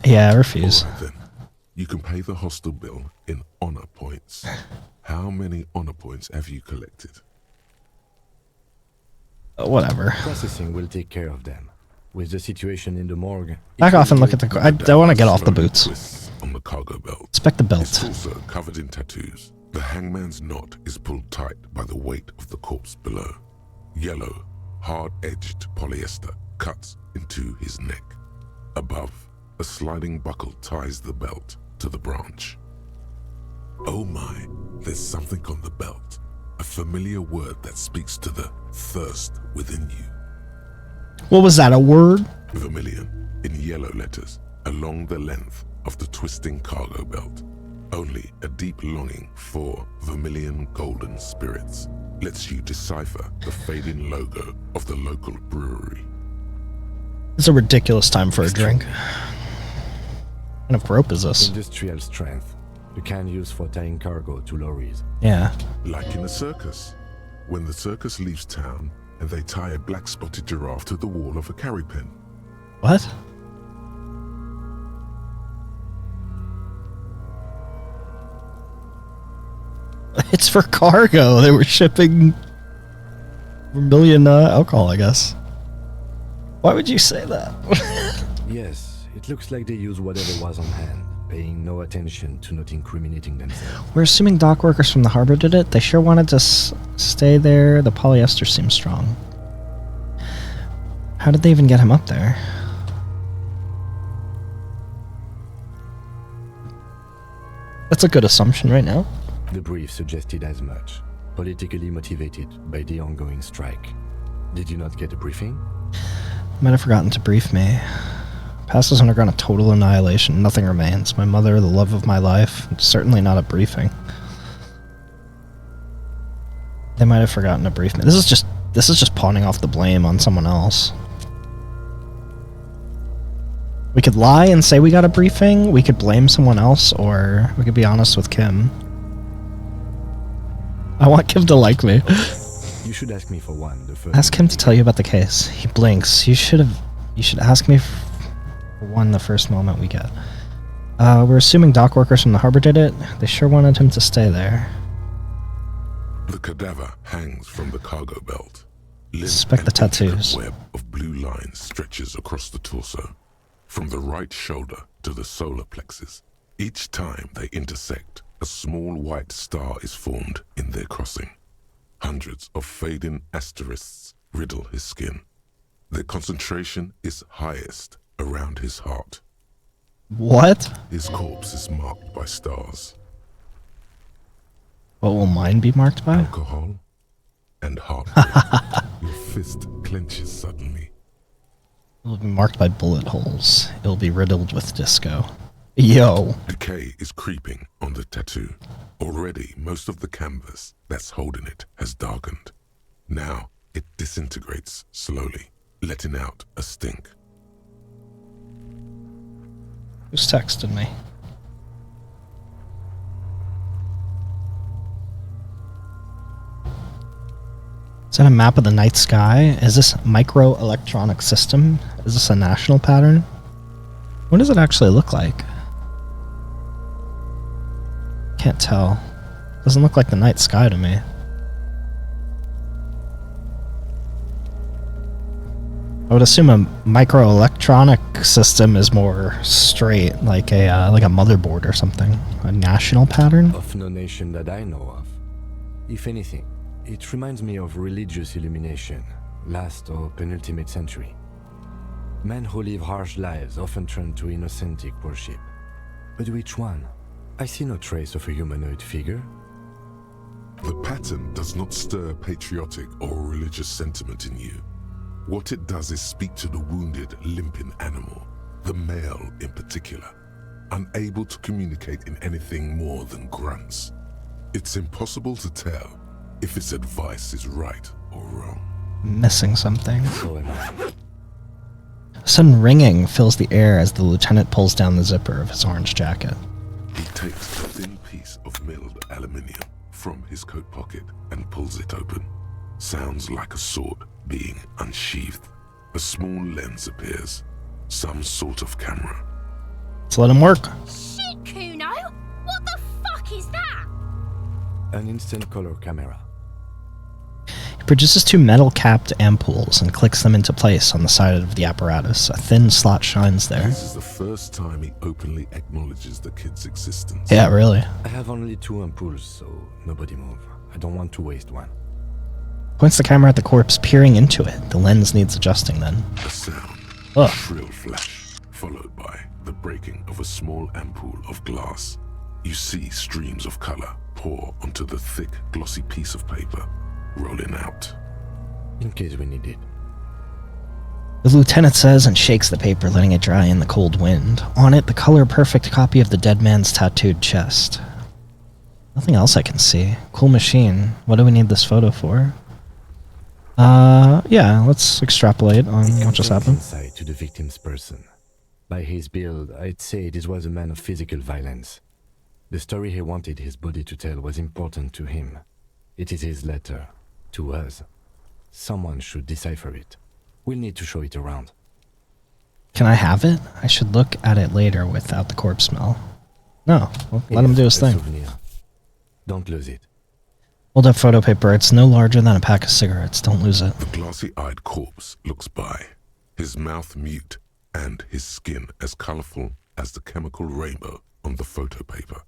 Yeah, I refuse. All right, then. You can pay the hostel bill in honor points. How many honor points have you collected? Whatever. Processing will take care of them. With the situation in the morgue... Back off and look at the... I want to get off the boots. On the cargo belt. Inspect the belt. It's also covered in tattoos. The hangman's knot is pulled tight by the weight of the corpse below. Yellow, hard-edged polyester cuts into his neck. Above, a sliding buckle ties the belt to the branch. Oh my, there's something on the belt. A familiar word that speaks to the thirst within you. What was that, a word? Vermilion, in yellow letters, along the length of the twisting cargo belt. Only a deep longing for vermilion golden spirits lets you decipher the fading logo of the local brewery. It's a ridiculous time for a drink. What kind of rope is this? Industrial strength. The kind used for tying cargo to lorries. Yeah. Like in a circus. When the circus leaves town and they tie a black-spotted giraffe to the wall of a carry pen. What? It's for cargo. They were shipping vermilion alcohol, I guess. Why would you say that? Yes, it looks like they used whatever was on hand, paying no attention to not incriminating themselves. We're assuming dock workers from the harbor did it. They sure wanted to stay there. The polyester seems strong. How did they even get him up there? That's a good assumption right now. The brief suggested as much, politically motivated by the ongoing strike. Did you not get a briefing? Might have forgotten to brief me. Past has undergone a total annihilation. Nothing remains. My mother, the love of my life. Certainly not a briefing. They might have forgotten to brief me. This is just pawning off the blame on someone else. We could lie and say we got a briefing. We could blame someone else, or we could be honest with Kim. I want Kim to like me. You should ask me for one. The first ask him to tell you about the case. He blinks. You should ask me for one the first moment we get. We're assuming dock workers from the harbor did it. They sure wanted him to stay there. The cadaver hangs from the cargo belt. Inspect the tattoos. A web of blue lines stretches across the torso, from the right shoulder to the solar plexus. Each time they intersect, a small white star is formed in their crossing. Hundreds of fading asterisks riddle his skin. Their concentration is highest around his heart. What? His corpse is marked by stars. What will mine be marked by? Alcohol and heartbreak. Your fist clenches suddenly. It will be marked by bullet holes. It will be riddled with disco. Yo. Decay is creeping on the tattoo. Already, most of the canvas that's holding it has darkened. Now, it disintegrates slowly, letting out a stink. Who's texting me? Is that a map of the night sky? Is this microelectronic system? Is this a national pattern? What does it actually look like? Can't tell. Doesn't look like the night sky to me. I would assume a microelectronic system is more straight, like a motherboard or something. A national pattern? Of no nation that I know of. If anything, it reminds me of religious illumination, last or penultimate century. Men who live harsh lives often turn to innocentic worship. But which one? I see no trace of a humanoid figure. The pattern does not stir patriotic or religious sentiment in you. What it does is speak to the wounded, limping animal, the male in particular, unable to communicate in anything more than grunts. It's impossible to tell if its advice is right or wrong. Missing something. So am I. A sudden ringing fills the air as the lieutenant pulls down the zipper of his orange jacket. He takes a thin piece of milled aluminium from his coat pocket and pulls it open. Sounds like a sword being unsheathed. A small lens appears, some sort of camera. Let's let him work. Shit, Kuno! What the fuck is that? An instant color camera. He produces 2 metal-capped ampoules and clicks them into place on the side of the apparatus. A thin slot shines there. This is the first time he openly acknowledges the kid's existence. Yeah, really. I have only 2 ampoules, so nobody move. I don't want to waste one. Points the camera at the corpse, peering into it. The lens needs adjusting then. A sound, Ugh. a shrill flash, followed by the breaking of a small ampoule of glass. You see streams of color pour onto the thick, glossy piece of paper, rolling out. In case we need it. The lieutenant says and shakes the paper, letting it dry in the cold wind. On it, the color-perfect copy of the dead man's tattooed chest. Nothing else I can see. Cool machine. What do we need this photo for? Yeah, let's extrapolate on what just happened. Insight to the victim's person. By his build, I'd say this was a man of physical violence. The story he wanted his body to tell was important to him. It is his letter. To us. Someone should decipher it. We'll need to show it around. Can I have it? I should look at it later without the corpse smell. No, well, let him do his A thing. souvenir. Don't lose it. Hold up photo paper. It's no larger than a pack of cigarettes. Don't lose it. The glassy-eyed corpse looks by, his mouth mute and his skin as colorful as the chemical rainbow on the photo paper,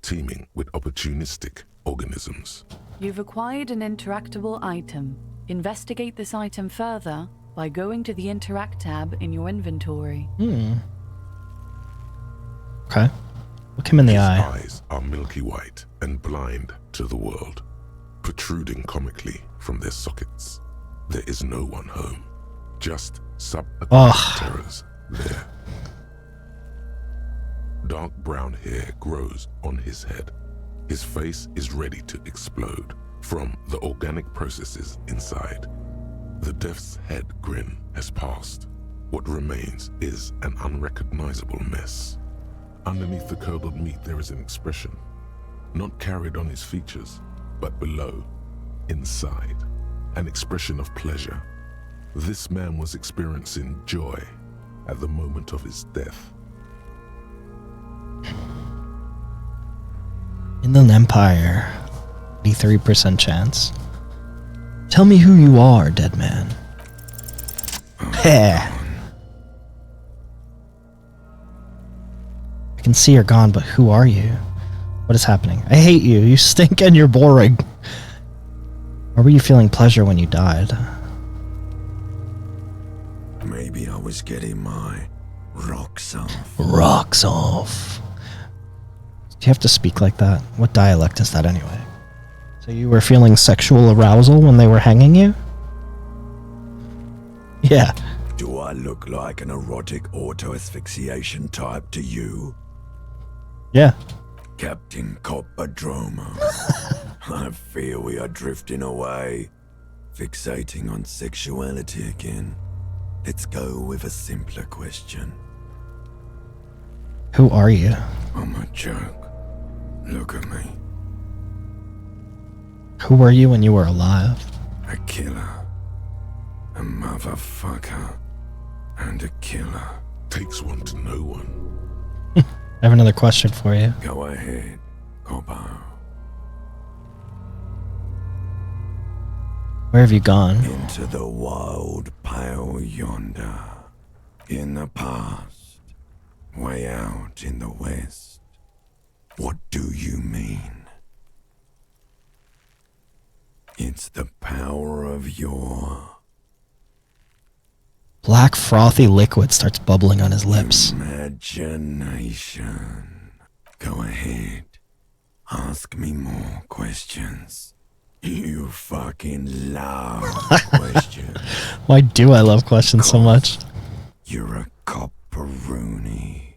teeming with opportunistic organisms. You've acquired an interactable item. Investigate this item further by going to the Interact tab in your inventory. Okay. Look him in the His eye. eyes are milky white and blind to the world, protruding comically from their sockets. There is no one home, just subaquatic terrors there. Dark brown hair grows on his head. His face is ready to explode from the organic processes inside. The death's head grin has passed. What remains is an unrecognizable mess. Underneath the curdled meat there is an expression, not carried on his features, but below, inside, an expression of pleasure. This man was experiencing joy at the moment of his death. Inland Empire. 83% chance. Tell me who you are, dead man. Heh. I can see you're gone, but who are you? What is happening? I hate you. You stink and you're boring. Or were you feeling pleasure when you died? Maybe I was getting my rocks off. Rocks off. Do you have to speak like that? What dialect is that anyway? So you were feeling sexual arousal when they were hanging you? Yeah. Do I look like an erotic auto-asphyxiation type to you? Yeah. Captain Coppadromo. I fear we are drifting away, fixating on sexuality again. Let's go with a simpler question. Who are you? I'm a joke. Look at me. Who were you when you were alive? A killer. A motherfucker. And a killer. Takes one to know one. I have another question for you. Go ahead, Coppo. Where have you gone? Into the wild pale yonder. In the past. Way out in the west. What do you mean? It's the power of your Black frothy liquid starts bubbling on his lips. imagination. Go ahead. Ask me more questions. You fucking love questions. Why do I love questions so much? You're a copperoony.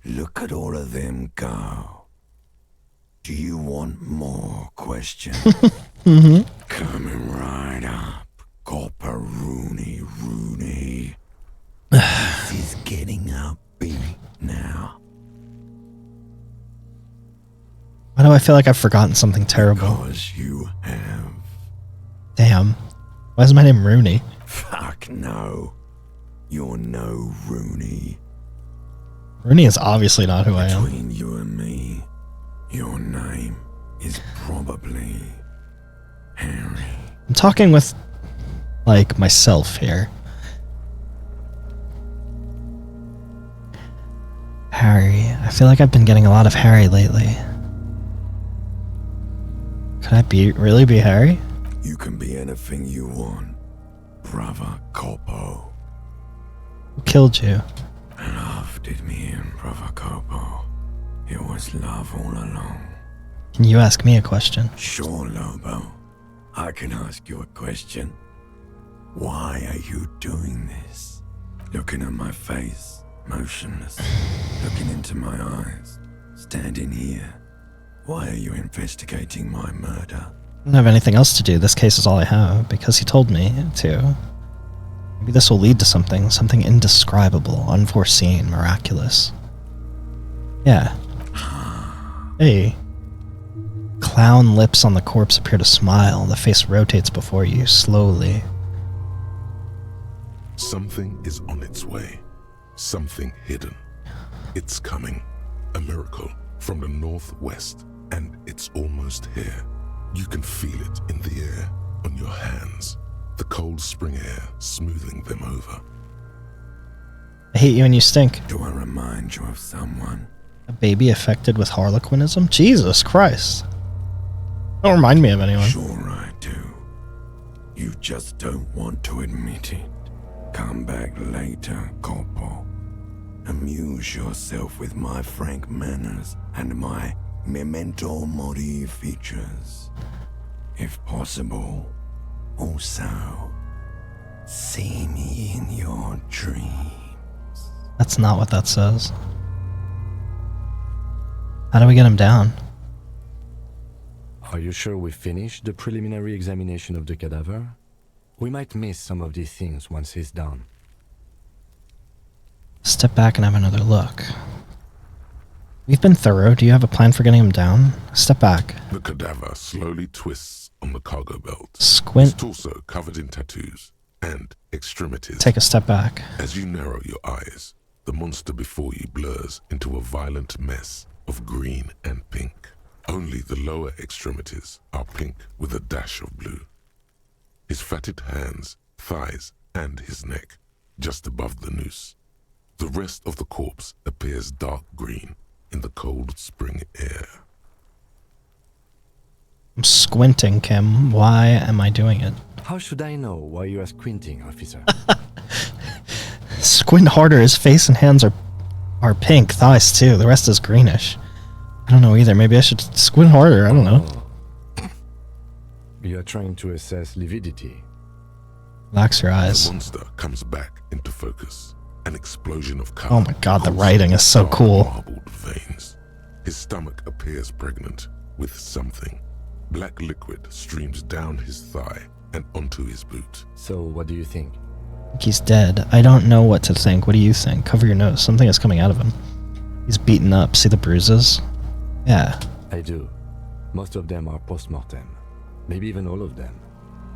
Look at all of them go. Do you want more questions? Coming right up, copperoony Rooney. This is getting upbeat now. Why do I feel like I've forgotten something terrible? Because you have. Damn. Why is my name Rooney? Fuck no. You're no Rooney. Rooney is obviously not who I am. Between you and me, your name is probably Harry. I'm talking with, like, myself here. Harry. I feel like I've been getting a lot of Harry lately. Could I really be Harry? You can be anything you want, Brother Corpo. Who killed you? Love did me in, Brother Corpo. It was love all along. Can you ask me a question? Sure, Lobo. I can ask you a question. Why are you doing this? Looking at my face, motionless. Looking into my eyes, standing here. Why are you investigating my murder? I don't have anything else to do. This case is all I have, because he told me to. Maybe this will lead to something indescribable, unforeseen, miraculous. Yeah. Hey. Clown lips on the corpse appear to smile. The face rotates before you, slowly. Something is on its way. Something hidden. It's coming. A miracle from the northwest, and it's almost here. You can feel it in the air, on your hands. The cold spring air smoothing them over. I hate you and you stink. Do I remind you of someone? A baby affected with harlequinism? Jesus Christ. Don't remind me of anyone. Sure I do. You just don't want to admit it. Come back later, Corpo. Amuse yourself with my frank manners and my memento mori features. If possible, also, see me in your dreams. That's not what that says. How do we get him down? Are you sure we finished the preliminary examination of the cadaver? We might miss some of these things once he's done. Step back and have another look. We've been thorough. Do you have a plan for getting him down? Step back. The cadaver slowly twists on the cargo belt. Squint. His torso covered in tattoos and extremities. Take a step back. As you narrow your eyes, the monster before you blurs into a violent mess of green and pink. Only the lower extremities are pink with a dash of blue. His fatted hands, thighs, and his neck, just above the noose. The rest of the corpse appears dark green in the cold spring air. I'm squinting, Kim. Why am I doing it? How should I know why you are squinting, officer? Squint harder. His face and hands are pink. Thighs, too. The rest is greenish. I don't know either. Maybe I should squint harder. I don't know. You are trying to assess lividity. Relax your eyes. The monster comes back into focus. An explosion of color. Oh my god, the pulsing writing is so dark cool. Marbled veins. His stomach appears pregnant with something. Black liquid streams down his thigh and onto his boot. So, what do you think? He's dead. I don't know what to think. What do you think? Cover your nose. Something is coming out of him. He's beaten up. See the bruises? Yeah. I do. Most of them are post-mortem. Maybe even all of them.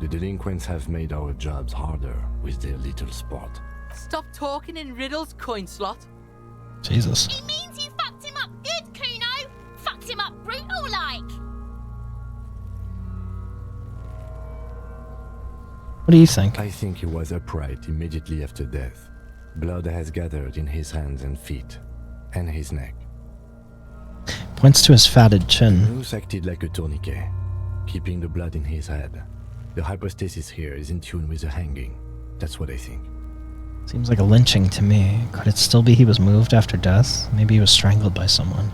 The delinquents have made our jobs harder with their little sport. Stop talking in riddles, coin slot. Jesus. It means you fucked him up good, Kuno. Fucked him up brutal like. What do you think? I think he was upright immediately after death. Blood has gathered in his hands and feet, and his neck. Points to his fatted chin. Noose acted like a tourniquet, keeping the blood in his head. The hypostasis here is in tune with the hanging. That's what I think. Seems like a lynching to me. Could it still be he was moved after death? Maybe he was strangled by someone.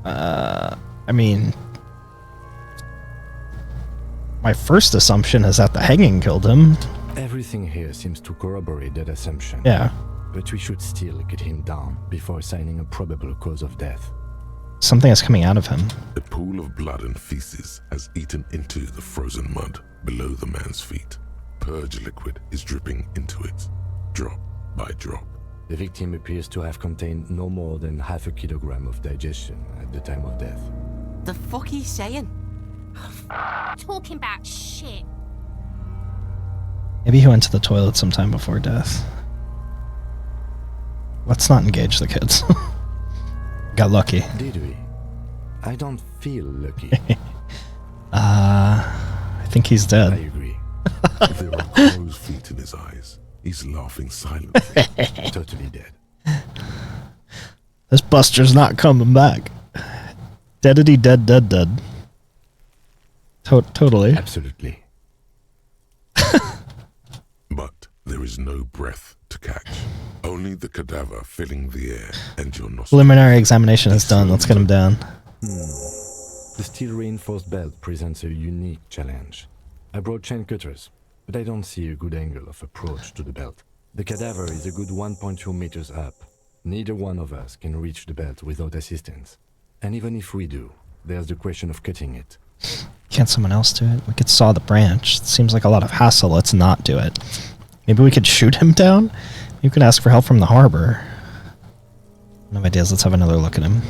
I mean... My first assumption is that the hanging killed him. Everything here seems to corroborate that assumption. Yeah. But we should still get him down before assigning a probable cause of death. Something is coming out of him. A pool of blood and feces has eaten into the frozen mud below the man's feet. Purge liquid is dripping into it, drop by drop. The victim appears to have contained no more than half a kilogram of digestion at the time of death. The fuck he's saying? Talking about shit. Maybe he went to the toilet sometime before death. Let's not engage the kids. Got lucky. Did we? I don't feel lucky. I think he's I dead. agree. There are crow's feet in his eyes. He's laughing silently. Totally dead. This Buster's not coming back. Deadity dead. Totally. Absolutely. But there is no breath to catch. Only the cadaver filling the air and your nostrils. Preliminary examination is done. Let's get him down. The steel reinforced belt presents a unique challenge. I brought chain cutters, but I don't see a good angle of approach to the belt. The cadaver is a good 1.2 meters up. Neither one of us can reach the belt without assistance. And even if we do, there's the question of cutting it. Can't someone else do it? We could saw the branch. It seems like a lot of hassle. Let's not do it. Maybe we could shoot him down? You could ask for help from the harbor. No ideas. Let's have another look at him.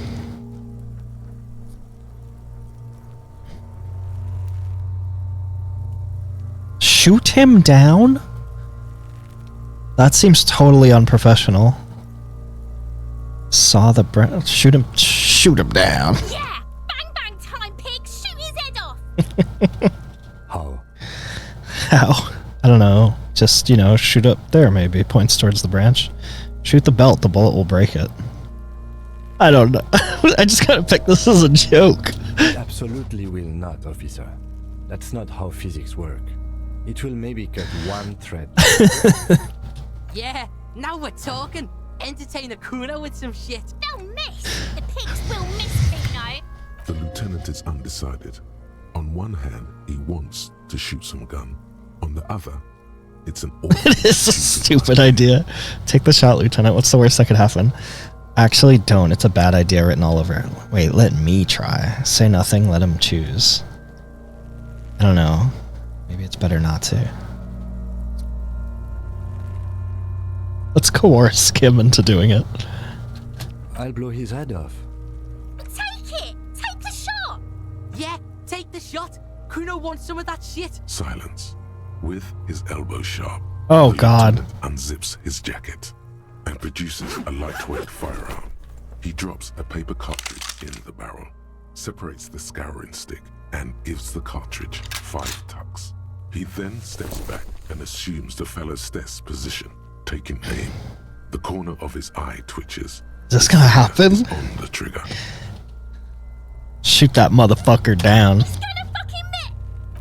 Shoot him down? That seems totally unprofessional. Saw the branch. Shoot him down. Yeah! Bang bang time, pig! Shoot his head off! How? How? I don't know. Just, you know, shoot up there maybe. Points towards the branch. Shoot the belt. The bullet will break it. I don't know. I just gotta pick this as a joke. It absolutely will not, officer. That's not how physics work. It will maybe cut one thread. Yeah, now we're talking. Entertain a Kuno with some shit. They'll miss! The pigs will miss, Kuno! The lieutenant is undecided. On one hand, he wants to shoot some gun. On the other, it's an awful It is a stupid idea. Take the shot, Lieutenant. What's the worst that could happen? Actually, don't. It's a bad idea written all over it. Wait, let me try. Say nothing, let him choose. I don't know. Maybe it's better not to. Let's coerce him into doing it. I'll blow his head off. Take it! Take the shot! Yeah, take the shot. Kuno wants some of that shit. silence. With his elbow sharp, Oh, the God. lieutenant unzips his jacket and produces a lightweight firearm. He drops a paper cartridge in the barrel, separates the scouring stick, and gives the cartridge 5 tucks. He then steps back and assumes the fellow's desk position, taking aim. The corner of his eye twitches. Is this gonna happen? His hand is on the trigger. Shoot that motherfucker down. Gonna fucking miss!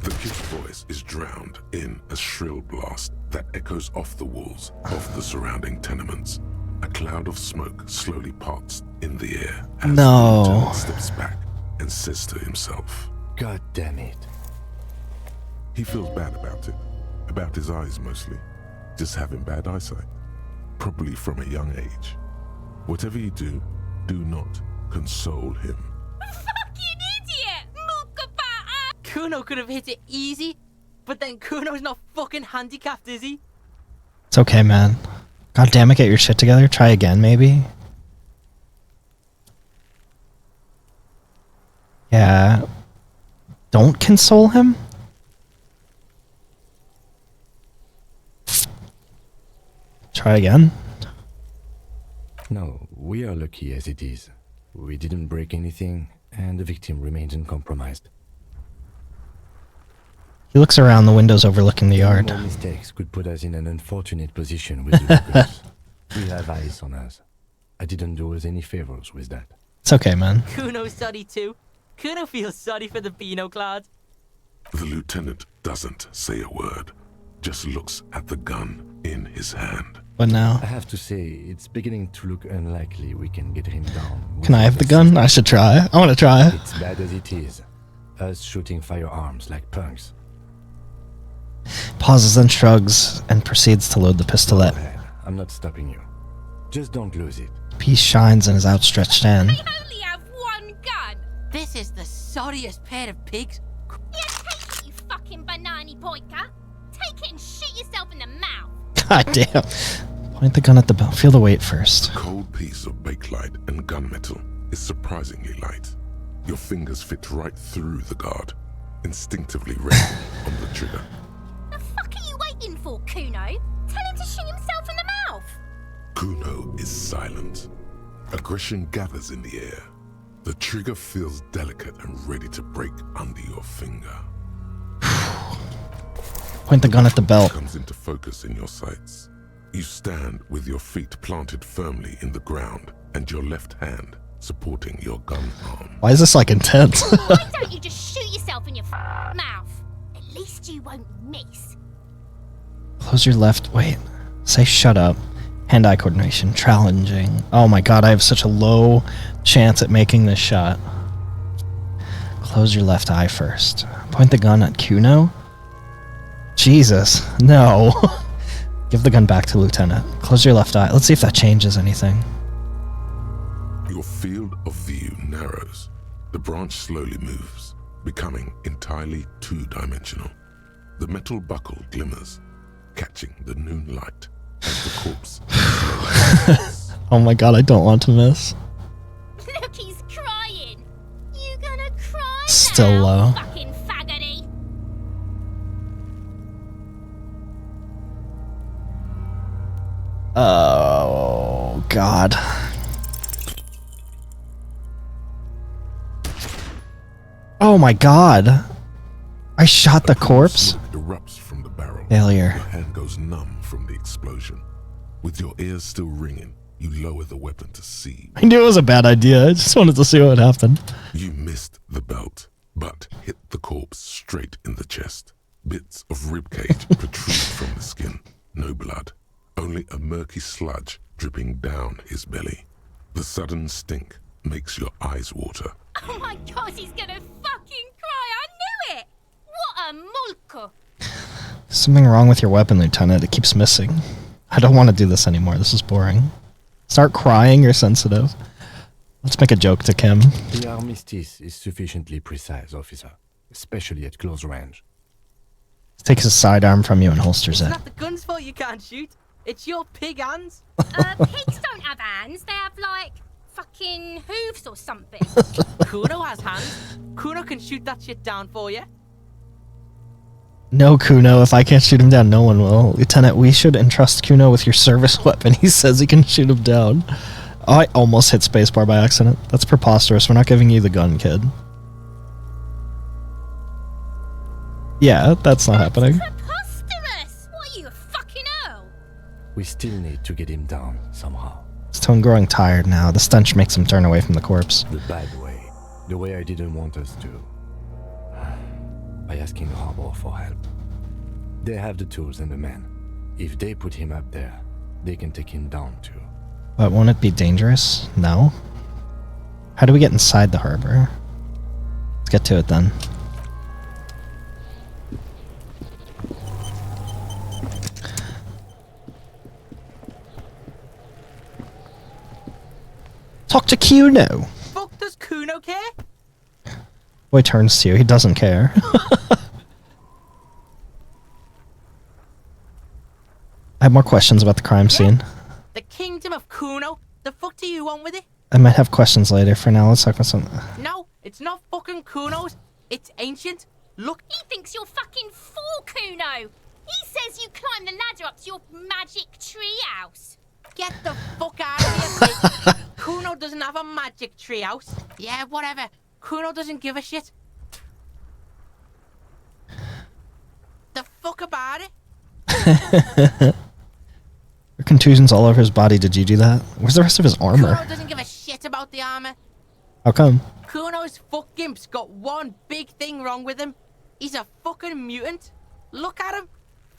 The kid's voice is drowned in a shrill blast that echoes off the walls of the surrounding tenements. A cloud of smoke slowly parts in the air as No. the lieutenant steps back and says to himself, God damn it. he feels bad about it, about his eyes mostly, just having bad eyesight, probably from a young age. Whatever you do, do not console him. Fucking idiot! Mookabata! Kuno could have hit it easy, but then Kuno's not fucking handicapped, is he? It's okay, man. God damn it, get your shit together. Try again, maybe. Yeah. Don't console him? Try again. No, we are lucky as it is. We didn't break anything, and the victim remains uncompromised. He looks around the windows overlooking the yard. More mistakes could put us in an unfortunate position with the locals. We have eyes on us. I didn't do us any favors with that. It's okay, man. Kuno's sorry too. Kuno feels sorry for the Beano Cloud. The lieutenant doesn't say a word, just looks at the gun in his hand. But now, I have to say, it's beginning to look unlikely we can get him down. can I have the gun? I should try. I want to try. It's bad as it is. Us shooting firearms like punks. Pauses and shrugs and proceeds to load the Go pistolet. ahead. I'm not stopping you. Just don't lose it. Peace shines in his outstretched hand. I only have one gun! This is the sorriest pair of pigs. Yeah, take it, you fucking banana boyka! Take it and shoot yourself in the mouth! God damn. Point the gun at the belt. Feel the weight first. A cold piece of bakelite and gunmetal is surprisingly light. Your fingers fit right through the guard, instinctively resting on the trigger. The fuck are you waiting for, Kuno? Tell him to shoot himself in the mouth! Kuno is silent. Aggression gathers in the air. The trigger feels delicate and ready to break under your finger. Point the gun at the belt. Comes into focus in your sights. You stand with your feet planted firmly in the ground and your left hand supporting your gun arm. Why is this like intense? Why don't you just shoot yourself in your mouth? At least you won't miss. Close your left. Wait. Say shut up. Hand-eye coordination. Challenging. Oh my god, I have such a low chance at making this shot. Close your left eye first. Point the gun at Kuno? Jesus. No. Give the gun back to Lieutenant. Close your left eye. Let's see if that changes anything. Your field of view narrows. The branch slowly moves, becoming entirely two-dimensional. The metal buckle glimmers, catching the noon light as the corpse slowly Oh my god, I don't want to miss. Look, he's crying. You gonna cry Still now, low. fucking faggoty? Oh god. Oh my god. I shot the corpse? Smoke erupts from the barrel. Failure. Your hand goes numb from the explosion. With your ears still ringing, you lower the weapon to see. I knew it was a bad idea. I just wanted to see what happened. You missed the belt, but hit the corpse straight in the chest. Bits of ribcage protrude from the skin. No blood. Only a murky sludge dripping down his belly. The sudden stink makes your eyes water. Oh my god, he's gonna fucking cry. I knew it. What a mulko. There's something wrong with your weapon, Lieutenant. It keeps missing. I don't want to do this anymore. This is boring. Start crying. You're sensitive. Let's make a joke to Kim. The armistice is sufficiently precise, officer, especially at close range. Takes his sidearm from you and holsters It's it. not the gun's fault you can't shoot. It's your pig hands. Pigs don't have hands. They have, like, fucking hooves or something. Kuno has hands. Kuno can shoot that shit down for you. No, Kuno. If I can't shoot him down, no one will. Lieutenant, we should entrust Kuno with your service weapon. He says he can shoot him down. Oh, I almost hit spacebar by accident. That's preposterous. We're not giving you the gun, kid. Yeah, that's not happening. Preposterous. What are you, a fucking Earl? We still need to get him down somehow. His tone growing tired now. The stench makes him turn away from the corpse. The bad way. The way I didn't want us to. By asking Harbor for help. They have the tools and the men. If they put him up there, they can take him down too. But won't it be dangerous? No? How do we get inside the harbor? Let's get to it then. Talk to Kuno! Fuck does Kuno care? Boy turns to you. He doesn't care. I have more questions about the crime scene. The kingdom of Kuno? The fuck do you want with it? I might have questions later. For now, let's talk about something. No, it's not fucking Kuno's. It's ancient. Look, He thinks you're fucking for Kuno. He says you climb the ladder up to your magic tree house. get the fuck out of here, bitch. Kuno doesn't have a magic treehouse. Yeah, whatever. Kuno doesn't give a shit. The fuck about it? There are contusions all over his body. Did you do that? Where's the rest of his armor? Kuno doesn't give a shit about the armor. How come? Kuno's fuck gimp's got one big thing wrong with him. He's a fucking mutant. Look at him.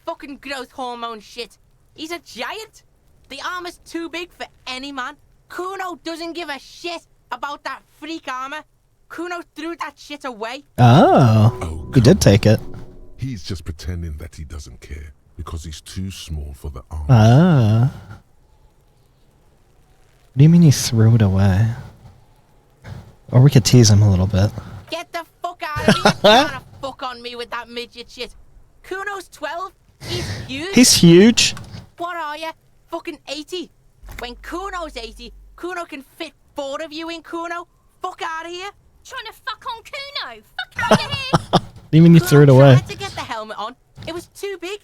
Fucking growth hormone shit. He's a giant. The armor's too big for any man. Kuno doesn't give a shit about that freak armor. Kuno threw that shit away. Oh, he did take it. He's just pretending that he doesn't care because he's too small for the armor. Ah. What do you mean he threw it away? Or we could tease him a little bit. Get the fuck out of here. You can't fuck on me with that midget shit. Kuno's 12. He's huge. He's huge. What are you? Fucking 80. When Kuno's 80, Kuno can fit 4 of you in Kuno. Fuck out of here. Trying to fuck on Kuno. Fuck out of here. What do you mean you threw it Kuno away? tried to get the helmet on. It was too big.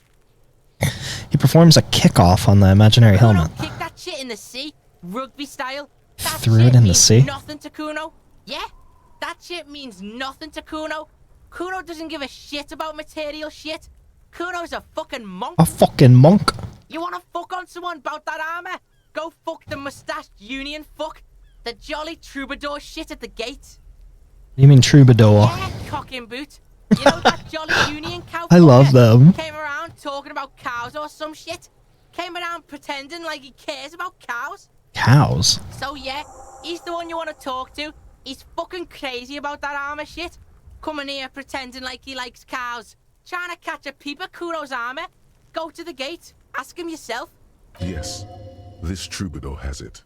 He performs a kickoff on the imaginary Kuno helmet. kicked that shit in the sea, rugby style. That Threw shit it in the means sea? nothing to Kuno. Yeah, that shit means nothing to Kuno. Kuno doesn't give a shit about material shit. Kuno's a fucking monk. A fucking monk. You wanna fuck on someone about that armor? Go fuck the mustached union fuck. The jolly troubadour shit at the gate. You mean troubadour? Yeah, cock in boot. You know that jolly union cow I love fucker them. Came around talking about cows or some shit. Came around pretending like he cares about cows. Cows? So yeah, he's the one you want to talk to. He's fucking crazy about that armor shit. Coming here pretending like he likes cows. Trying to catch a peep at Kuno's armor. Go to the gate. Ask him yourself. Yes, this troubadour has it.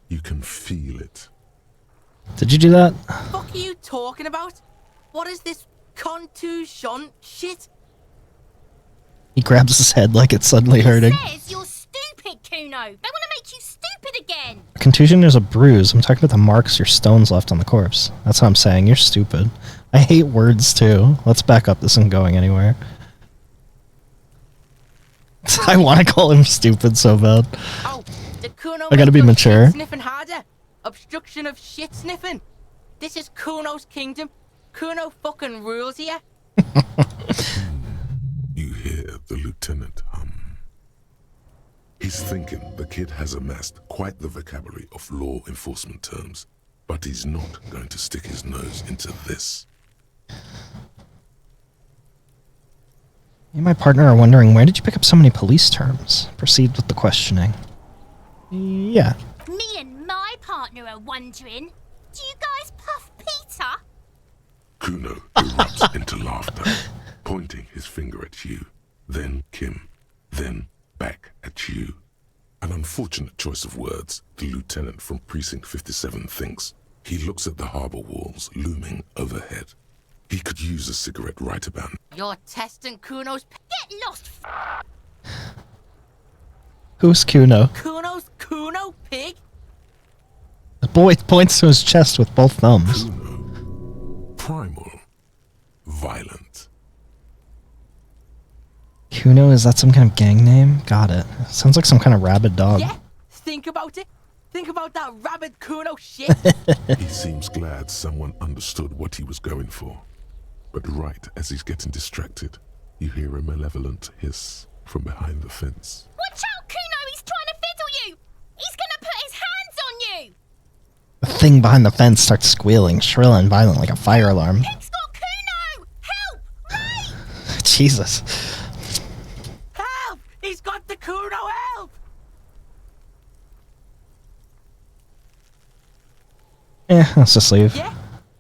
You can feel it. Did you do that? Fuck are you talking about? What is this contusion shit? He grabs his head like it's suddenly hurting. Says you're stupid, Kuno. They want to make you stupid again. A contusion is a bruise. I'm talking about the marks or stones left on the corpse. That's what I'm saying. You're stupid. I hate words too. Let's back up. This isn't going anywhere. I want to call him stupid so bad. Oh, the Kuno I gotta be make us mature. shit sniffing harder. Obstruction of shit sniffing. This is Kuno's kingdom. Kuno fucking rules here. You hear the lieutenant hum. He's thinking the kid has amassed quite the vocabulary of law enforcement terms, but he's not going to stick his nose into this. Me and my partner are wondering, where did you pick up so many police terms? Proceed with the questioning. Yeah. Me and my partner are wondering, do you guys puff Peter? Kuno erupts into laughter, pointing his finger at you, then Kim, then back at you. An unfortunate choice of words, the lieutenant from Precinct 57 thinks. He looks at the harbor walls looming overhead. He could use a cigarette right about now. You're testing Kuno's... Get lost, Who's Kuno? Kuno's Kuno pig? The boy points to his chest with both thumbs. Kuno, primal, violent. Kuno, is that some kind of gang name? Got it. Sounds like some kind of rabid dog. Yeah, think about it. Think about that rabid Kuno shit. He seems glad someone understood what he was going for. But right as he's getting distracted, you hear a malevolent hiss from behind the fence. Watch out, Kuno! He's trying to fiddle you! He's gonna put his hands on you! The thing behind the fence starts squealing, shrill and violent like a fire alarm. Pig's got Kuno! Help! Ray! Jesus. Help! He's got the Kuno, help! Let's just leave. Yeah?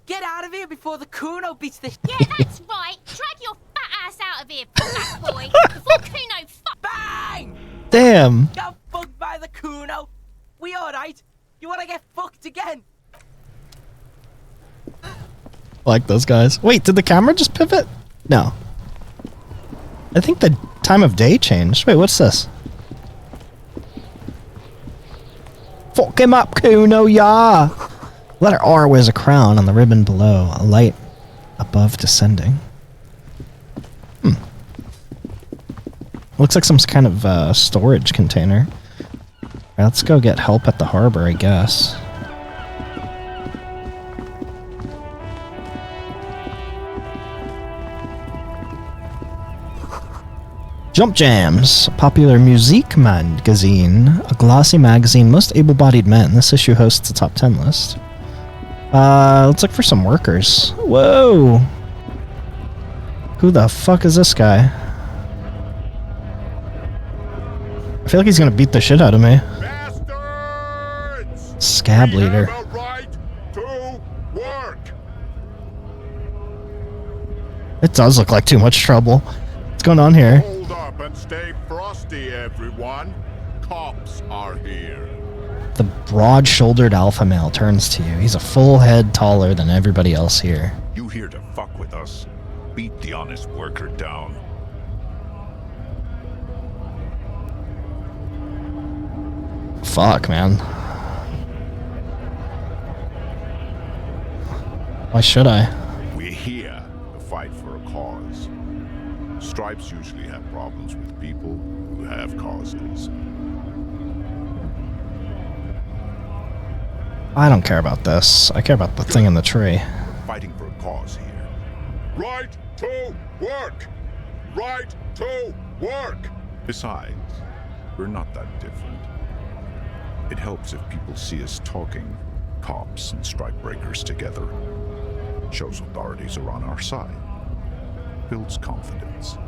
Get out of here before the Kuno beats the... Yeah, that's right! Drag your fat ass out of here, fat boy! Before Kuno Bang! Damn. Got fucked by the Kuno. We alright? You wanna get fucked again? I like those guys. Wait, did the camera just pivot? No. I think the time of day changed. Wait, what's this? Fuck him up, Kuno, yeah! Letter R wears a crown on the ribbon below, a light above descending. Looks like some kind of storage container. Right, let's go get help at the harbor, I guess. Jump Jams, a popular musique magazine, a glossy magazine, most able-bodied men. This issue hosts a top 10 list. Let's look for some workers. Whoa! Who the fuck is this guy? I feel like he's gonna beat the shit out of me. Bastards! Scab leader. We have a right to work. It does look like too much trouble. What's going on here? Hold up and stay frosty, everyone. Cops are here. The broad-shouldered alpha male turns to you. He's a full head taller than everybody else here. You here to fuck with us? Beat the honest worker down. Fuck, man. Why should I? We're here to fight for a cause. Stripes usually have problems with people who have causes. I don't care about this. I care about the thing in the tree. Fighting for a cause here. Right to work! Right to work! Besides, we're not that different. It helps if people see us talking, cops and strikebreakers together. Shows authorities are on our side. Builds confidence.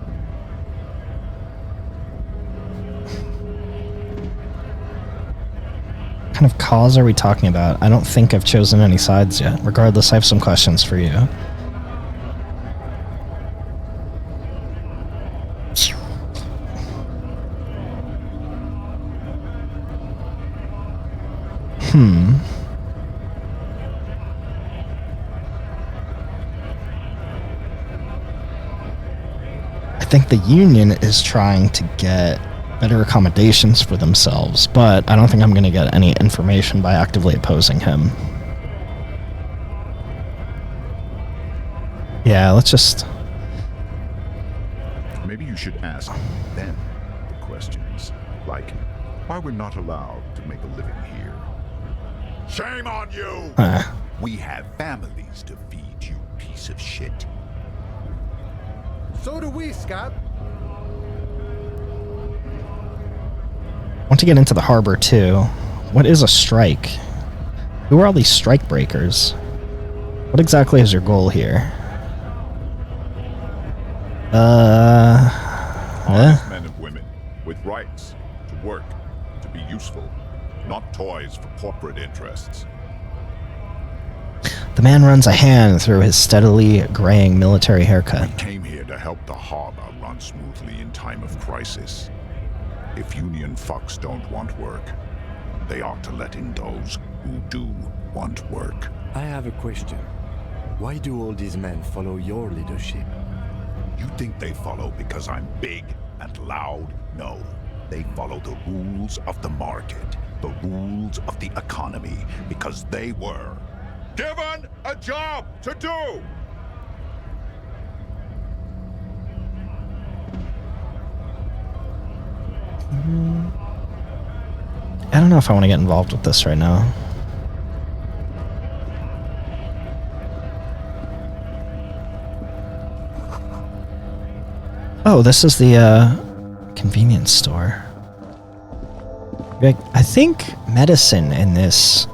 What kind of cause are we talking about? I don't think I've chosen any sides yet. Regardless, I have some questions for you. I think the Union is trying to get better accommodations for themselves, but I don't think I'm going to get any information by actively opposing him. Yeah, let's just... Maybe you should ask them the questions, like why we're not allowed to make a living here. Shame on you! We have families to feed, you piece of shit. So do we, Scott. I want to get into the harbor, too. What is a strike? Who are all these strike breakers? What exactly is your goal here? Honest men and women with rights to work, to be useful, not toys for corporate interests. The man runs a hand through his steadily graying military haircut. We came here to help the harbor run smoothly in time of crisis. If Union fucks don't want work, they ought to let in those who do want work. I have a question. Why do all these men follow your leadership? You think they follow because I'm big and loud? No. They follow the rules of the market, the rules of the economy, because they were Given a job to do! I don't know if I want to get involved with this right now. Oh, this is the convenience store. I think medicine in this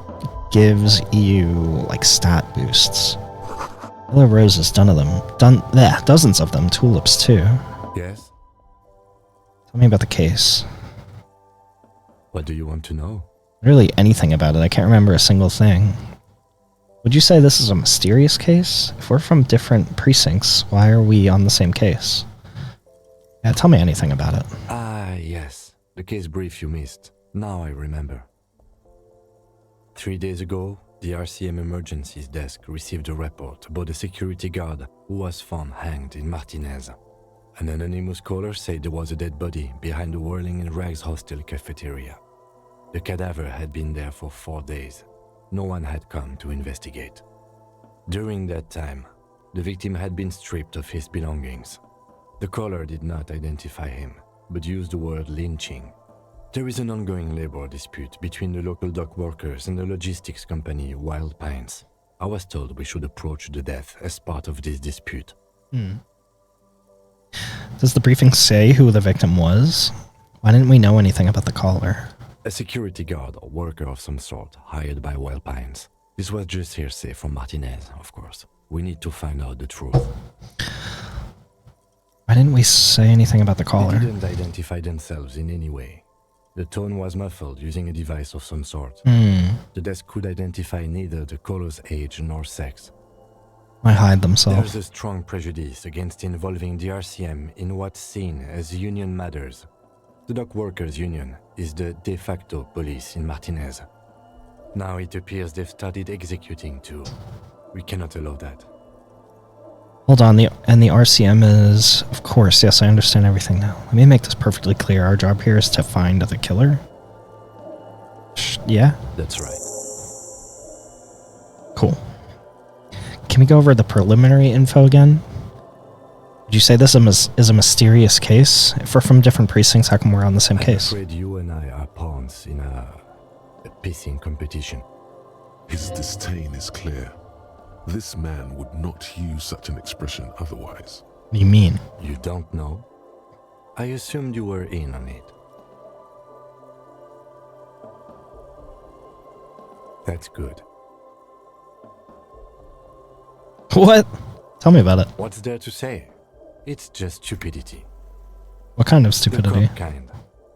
gives you like stat boosts. Hello roses, dozens of them, tulips too. Yes? Tell me about the case. What do you want to know? Really anything about it, I can't remember a single thing. Would you say this is a mysterious case? If we're from different precincts, why are we on the same case? Yeah, tell me anything about it. Ah, yes. The case brief you missed. Now I remember. 3 days ago, the RCM Emergencies Desk received a report about a security guard who was found hanged in Martinez. An anonymous caller said there was a dead body behind the Whirling in Rags hostel cafeteria. The cadaver had been there for 4 days. No one had come to investigate. During that time, the victim had been stripped of his belongings. The caller did not identify him, but used the word lynching. There is an ongoing labor dispute between the local dock workers and the logistics company Wild Pines. I was told we should approach the death as part of this dispute. Does the briefing say who the victim was? Why didn't we know anything about the caller? A security guard or worker of some sort hired by Wild Pines. This was just hearsay from Martinez, of course. We need to find out the truth. Why didn't we say anything about the caller? They didn't identify themselves in any way. The tone was muffled using a device of some sort. The desk could identify neither the caller's age nor sex. Why hide themselves? There's a strong prejudice against involving the RCM in what's seen as union matters. The dock workers' union is the de facto police in Martinez. Now it appears they've started executing too. We cannot allow that. Hold on, the RCM is... Of course, yes, I understand everything now. Let me make this perfectly clear. Our job here is to find the killer? Yeah? That's right. Cool. Can we go over the preliminary info again? Did you say this is a mysterious case? If we're from different precincts, how come we're on the same case? I'm afraid you and I are pawns in a pissing competition. His disdain is clear. This man would not use such an expression otherwise. What do you mean? You don't know? I assumed you were in on it. That's good. What? Tell me about it. What's there to say? It's just stupidity. What kind of The stupidity? cop kind.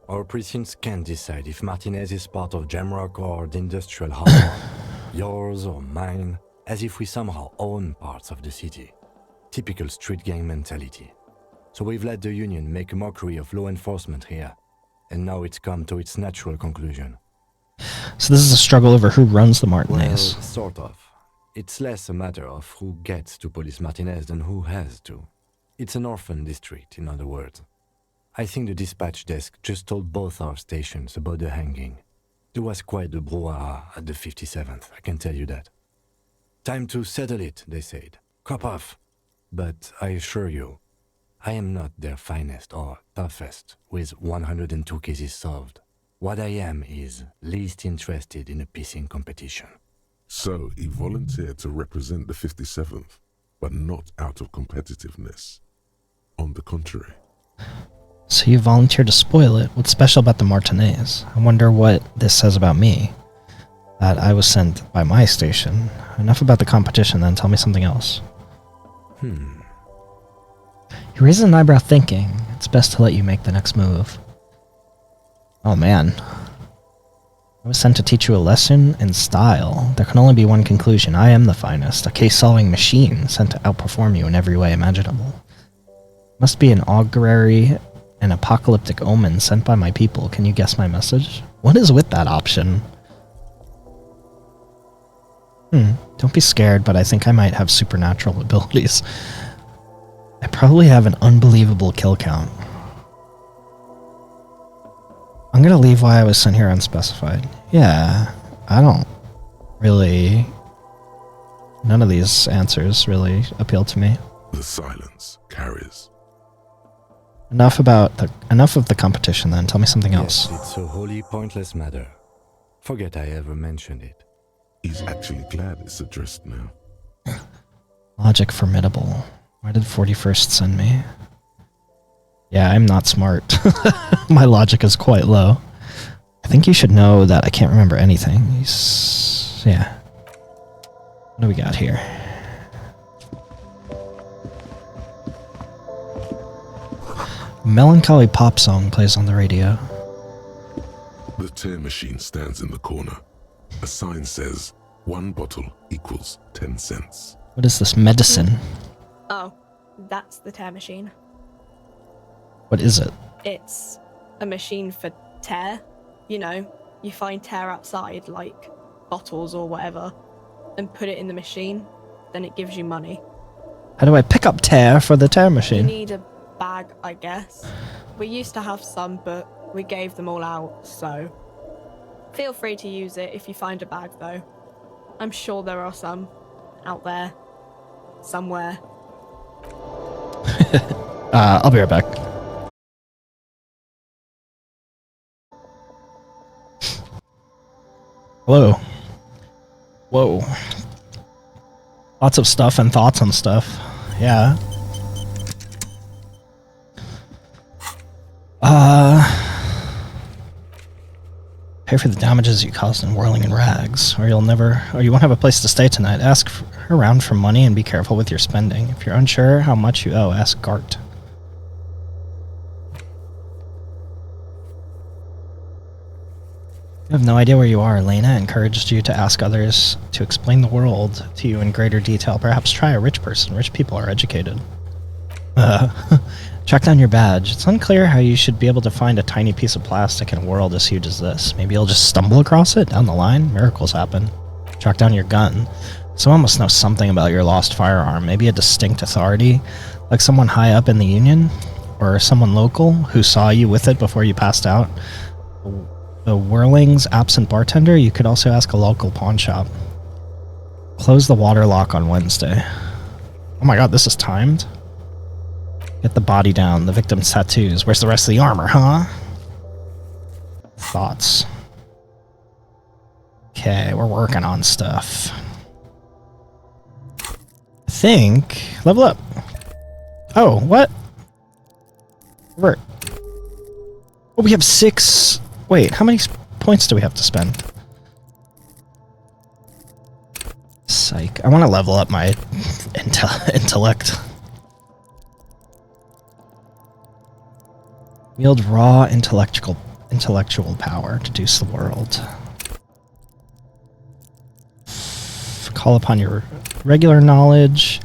Our precincts can't decide if Martinez is part of Jamrock or the industrial hub. Yours or mine, as if we somehow own parts of the city. Typical street gang mentality. So we've let the Union make a mockery of law enforcement here. And now it's come to its natural conclusion. So this is a struggle over who runs the Well, Martinez. sort of. It's less a matter of who gets to police Martinez than who has to. It's an orphan district, in other words. I think the dispatch desk just told both our stations about the hanging. There was quite the brouhaha at the 57th, I can tell you that. Time to settle it, they said. Cop off. But I assure you, I am not their finest or toughest with 102 cases solved. What I am is least interested in a pissing competition. So he volunteered to represent the 57th, but not out of competitiveness. On the contrary. So you volunteered to spoil it. What's special about the Martinez? I wonder what this says about me. That I was sent by my station. Enough about the competition then, tell me something else. He raises an eyebrow thinking, it's best to let you make the next move. Oh man. I was sent to teach you a lesson in style. There can only be one conclusion. I am the finest, a case-solving machine sent to outperform you in every way imaginable. Must be an augury, an apocalyptic omen sent by my people. Can you guess my message? What is with that option? Don't be scared, but I think I might have supernatural abilities. I probably have an unbelievable kill count. I'm gonna leave why I was sent here unspecified. Yeah, I don't really... None of these answers really appeal to me. The silence carries. Enough of the competition then. Tell me something else. Yes, it's a wholly pointless matter. Forget I ever mentioned it. He's actually glad it's addressed now. Logic formidable. Why did 41st send me? Yeah, I'm not smart. My logic is quite low. I think you should know that I can't remember anything. Yeah. What do we got here? A melancholy pop song plays on the radio. The tear machine stands in the corner. A sign says, 1 bottle equals 10 cents. What is this medicine? Oh, that's the tear machine. What is it? It's a machine for tear. You know, you find tear outside, like bottles or whatever, and put it in the machine, then it gives you money. How do I pick up tear for the tear You machine? need a bag, I guess. We used to have some, but we gave them all out, so... Feel free to use it if you find a bag, though. I'm sure there are some out there. Somewhere. I'll be right back. Hello. Whoa. Lots of stuff and thoughts on stuff. Yeah. Pay for the damages you caused in whirling in rags, or you won't have a place to stay tonight. Ask around for money and be careful with your spending. If you're unsure how much you owe, ask Gart. You have no idea where you are. Lena encouraged you to ask others to explain the world to you in greater detail. Perhaps try a rich person. Rich people are educated. Track down your badge. It's unclear how you should be able to find a tiny piece of plastic in a world as huge as this. Maybe you'll just stumble across it down the line. Miracles happen. Track down your gun. Someone must know something about your lost firearm. Maybe a distinct authority, like someone high up in the Union, or someone local who saw you with it before you passed out. The Whirling's absent bartender. You could also ask a local pawn shop. Close the water lock on Wednesday. Oh my god, this is timed? Get the body down, the victim's tattoos. Where's the rest of the armor, huh? Thoughts. Okay, we're working on stuff. I think... Level up. Oh, what? We're... Oh, we have 6... Wait, how many points do we have to spend? Psych. I want to level up my intellect. Wield raw intellectual power to deuce the world. Call upon your regular knowledge.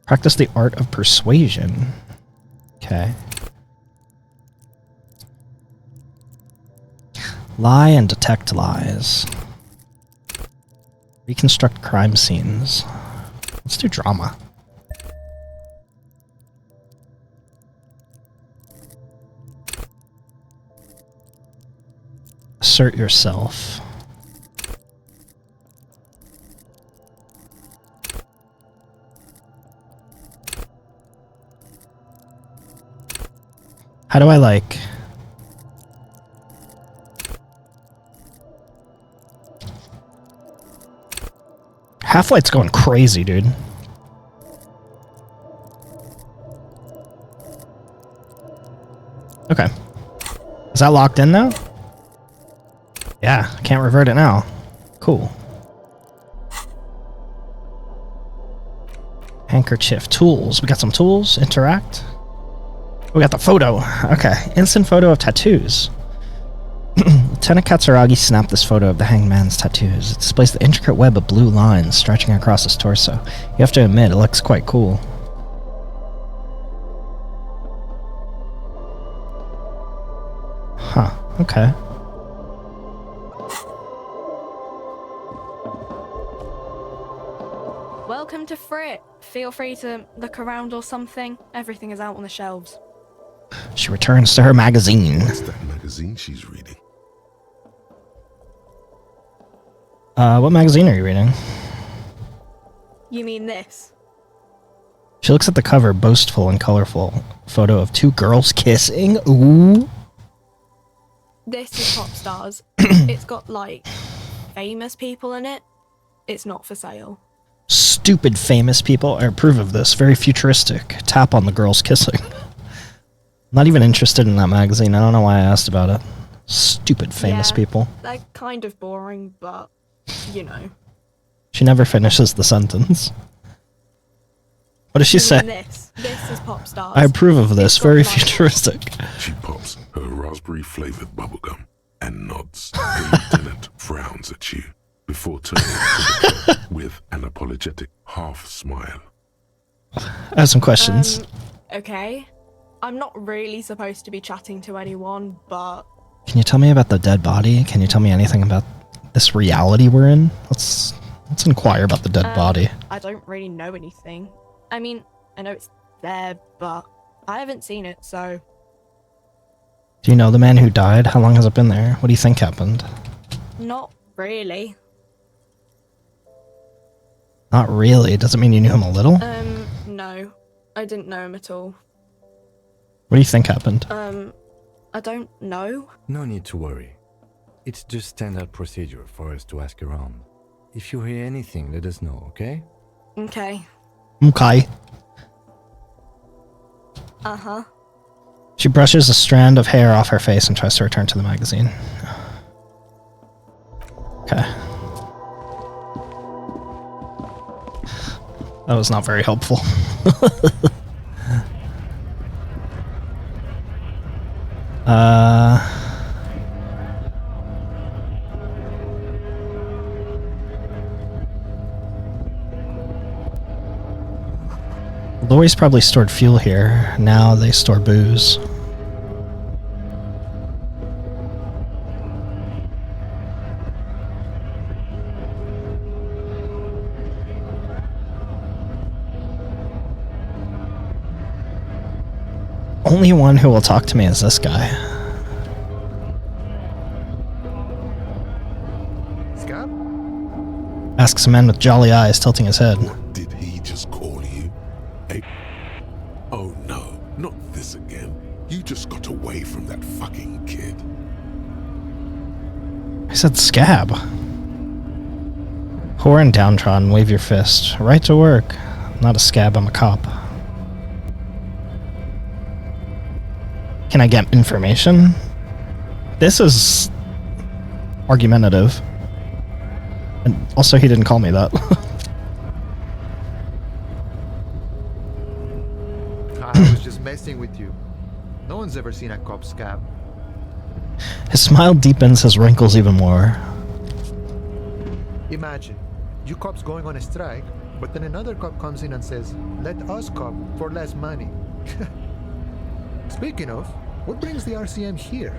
Practice the art of persuasion. Okay. Lie and detect lies. Reconstruct crime scenes. Let's do drama. Assert yourself. How do I like... Half-Light's going crazy, dude. Okay. Is that locked in now? Yeah, I can't revert it now. Cool. Handkerchief. Tools. We got some tools. Interact. We got the photo. Okay. Instant photo of tattoos. Lieutenant Katsuragi snapped this photo of the hanged man's tattoos. It displays the intricate web of blue lines stretching across his torso. You have to admit, it looks quite cool. Huh. Okay. Welcome to Frit. Feel free to look around or something. Everything is out on the shelves. She returns to her magazine. What's that magazine she's reading? What magazine are you reading? You mean this? She looks at the cover, boastful and colorful. Photo of 2 girls kissing. Ooh. This is Pop Stars. It's got, like, famous people in it. It's not for sale. Stupid famous people. I approve of this. Very futuristic. Tap on the girls kissing. Not even interested in that magazine. I don't know why I asked about it. Stupid famous people. They're kind of boring, but, you know. She never finishes the sentence. What does she say? This is Pop Stars. I approve of this. Very futuristic. She pops her raspberry-flavored bubblegum and nods. The lieutenant frowns at you before turning to the clerk with an apologetic half-smile. I have some questions. Okay. I'm not really supposed to be chatting to anyone, but... Can you tell me about the dead body? Can you tell me anything about this reality we're in? Let's inquire about the dead body. I don't really know anything. I mean, I know it's there, but I haven't seen it, so... Do you know the man who died? How long has it been there? What do you think happened? Not really. Not really? Does it mean you knew him a little? No. I didn't know him at all. What do you think happened? I don't know. No need to worry. It's just standard procedure for us to ask around. If you hear anything, let us know, okay? Okay. Okay. Uh-huh. She brushes a strand of hair off her face and tries to return to the magazine. Okay. That was not very helpful. Lori's probably stored fuel here. Now they store booze. Only one who will talk to me is this guy. Scott? Asks a man with jolly eyes, tilting his head. Did he just call you? Oh no, not this again. You just got away from that fucking kid. I said scab. Poor and downtrodden, wave your fist. Right to work. I'm not a scab, I'm a cop. Can I get information? This is argumentative. And also, he didn't call me that. I was just messing with you. No one's ever seen a cop scab. His smile deepens, his wrinkles even more. Imagine, you cops going on a strike, but then another cop comes in and says, let us cop for less money. Speaking of, what brings the RCM here?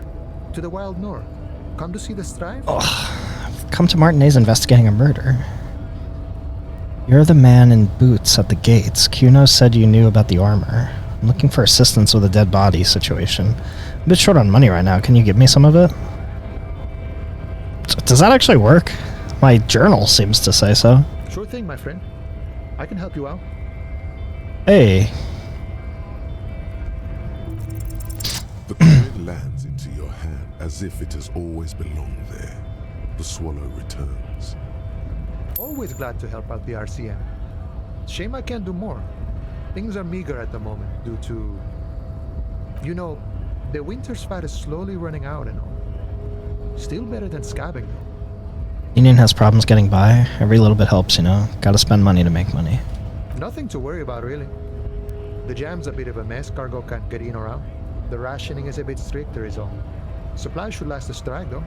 To the wild north? Come to see the strife? I've come to Martinez investigating a murder. You're the man in boots at the gates. Kuno said you knew about the armor. I'm looking for assistance with a dead body situation. I'm a bit short on money right now. Can you give me some of it? Does that actually work? My journal seems to say so. Sure thing, my friend. I can help you out. Hey. The coin lands into your hand as if it has always belonged there. The swallow returns. Always glad to help out the RCM. Shame I can't do more. Things are meager at the moment due to... You know, the winter's fat is slowly running out and all. Still better than scabbing though. Union has problems getting by. Every little bit helps, you know. Gotta spend money to make money. Nothing to worry about really. The jam's a bit of a mess, cargo can't get in or out. The rationing is a bit stricter is all. Supplies should last the strike though.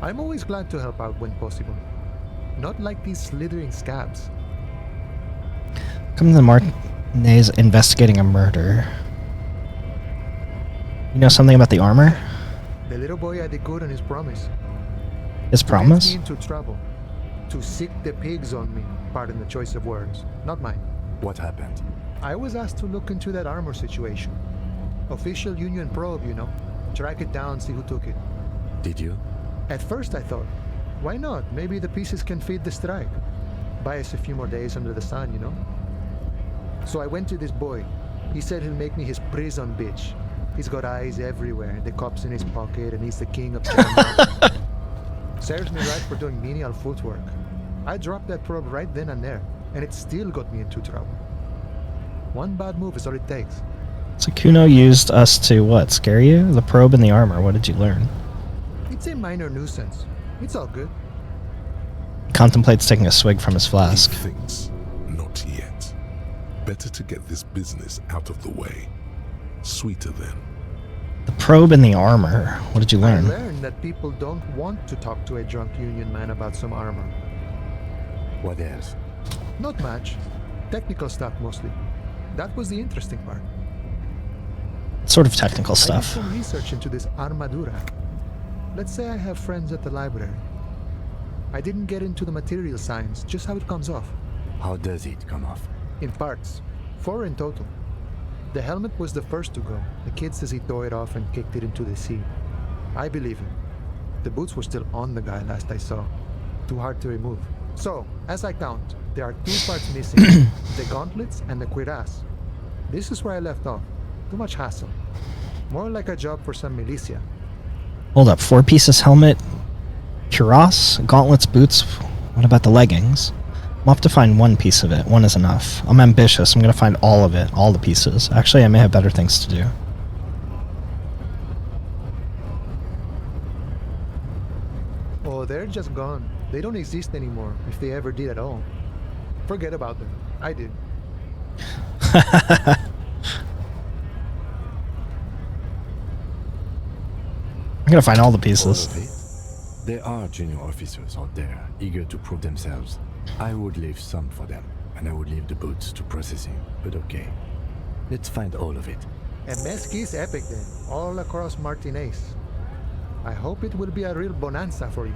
I'm always glad to help out when possible. Not like these slithering scabs. Come to Martinez investigating a murder. You know something about the armor? The little boy had it good on his promise. His promise? To get me into trouble. To sick the pigs on me. Pardon the choice of words. Not mine. What happened? I was asked to look into that armor situation. Official Union probe, you know. Track it down, see who took it. Did you? At first I thought, why not? Maybe the pieces can feed the strike. Buy us a few more days under the sun, you know? So I went to this boy. He said he'll make me his prison bitch. He's got eyes everywhere, the cops in his pocket, and he's the king of China. Serves me right for doing menial footwork. I dropped that probe right then and there, and it still got me into trouble. One bad move is all it takes. So Kuno used us to what? Scare you? The probe and the armor. What did you learn? It's a minor nuisance. It's all good. He contemplates taking a swig from his flask. He thinks, not yet. Better to get this business out of the way. Sweeter then. The probe and the armor. What did you learn? I learned that people don't want to talk to a drunk Union man about some armor. What else? Not much. Technical stuff mostly. That was the interesting part. Sort of technical stuff. I did some research into this armadura. Let's say I have friends at the library. I didn't get into the material science, just how it comes off. How does it come off? In parts. 4 in total. The helmet was the first to go. The kid says he tore it off and kicked it into the sea. I believe him. The boots were still on the guy last I saw. Too hard to remove. So, as I count, there are 2 parts missing. The gauntlets and the cuirass. This is where I left off. Too much hassle. More like a job for some militia. Hold up. 4 pieces helmet, cuirass, gauntlets, boots. What about the leggings? I'll have to find 1 piece of it. 1 is enough. I'm ambitious. I'm going to find all of it. All the pieces. Actually, I may have better things to do. Oh, they're just gone. They don't exist anymore, if they ever did at all. Forget about them. I did. I'm going to find all the pieces. All of it? There are junior officers out there, eager to prove themselves. I would leave some for them, and I would leave the boots to processing, but okay. Let's find all of it. A mesquite epic then, all across Martinez. I hope it will be a real bonanza for you.